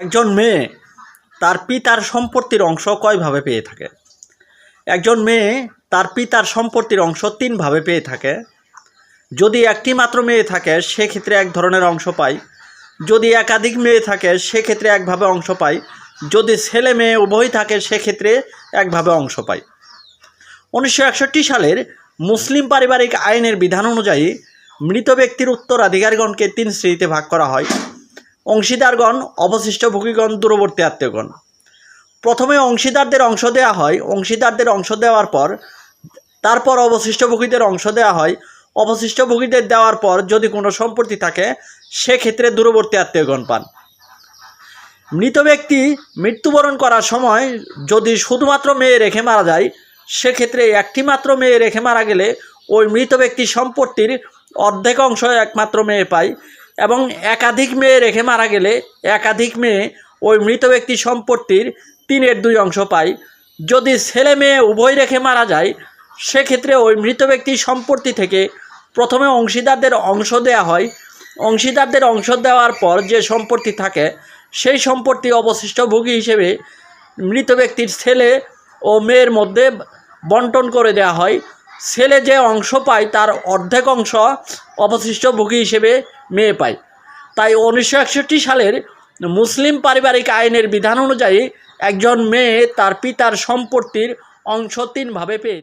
একজন মেয়ে তার পিতার সম্পত্তির অংশ কয়ভাবে পেয়ে থাকে? একজন মেয়ে তার পিতার সম্পত্তির অংশ তিনভাবে পেয়ে থাকে। যদি একটি মাত্র মেয়ে থাকে সেক্ষেত্রে এক ধরনের অংশ পায়। যদি একাধিক মেয়ে থাকে সেক্ষেত্রে একভাবে অংশ পায়। যদি ছেলে মেয়ে উভয় থাকে সেক্ষেত্রে একভাবে অংশ পায়। 1961 সালের মুসলিম পারিবারিক আইনের বিধান অনুযায়ী মৃত ব্যক্তির উত্তরাধিকারগণকে 3 শ্রেণীতে ভাগ করা হয়। অংশীদারগণ, অবশিষ্ট ভোগীগণ, দূরবর্তী আত্মীয়গণ। প্রথমে অংশীদারদের অংশ দেওয়া হয়। অংশীদারদের অংশ দেওয়ার পর তারপর অবশিষ্ট ভোগীদের অংশ দেওয়া হয়। অবশিষ্ট ভোগীদের দেওয়ার পর যদি কোনো সম্পত্তি থাকে সেক্ষেত্রে দূরবর্তী আত্মীয়গণ পান। মৃত ব্যক্তি মৃত্যুবরণ করার সময় যদি শুধুমাত্র মেয়ে রেখে মারা যায় সেক্ষেত্রে একটি মাত্র মেয়ে রেখে মারা গেলে ওই মৃত ব্যক্তির সম্পত্তির অর্ধেক অংশ একমাত্র মেয়ে পায়, এবং একাধিক মেয়ে রেখে মারা গেলে একাধিক মেয়ে ওই মৃত ব্যক্তির সম্পত্তির 3/2 অংশ পায়। যদি ছেলে মেয়ে উভয় রেখে মারা যায় সেক্ষেত্রে ওই মৃত ব্যক্তির সম্পত্তি থেকে প্রথমে অংশীদারদের অংশ দেওয়া হয়। অংশীদারদের অংশ দেওয়ার পর যে সম্পত্তি থাকে সেই সম্পত্তি অবশিষ্ট ভোগী হিসেবে মৃত ব্যক্তির ছেলে ও মেয়ের মধ্যে বন্টন করে দেওয়া হয়। ছেলে যে অংশ পায় তার অর্ধেক অংশ অবশিষ্ট ভোগী হিসেবে মেয়ে পায়। তাই 1961 সালের মুসলিম পারিবারিক আইনের বিধান অনুযায়ী একজন মেয়ে তার পিতার সম্পত্তির অংশ 3 ভাবে পেয়ে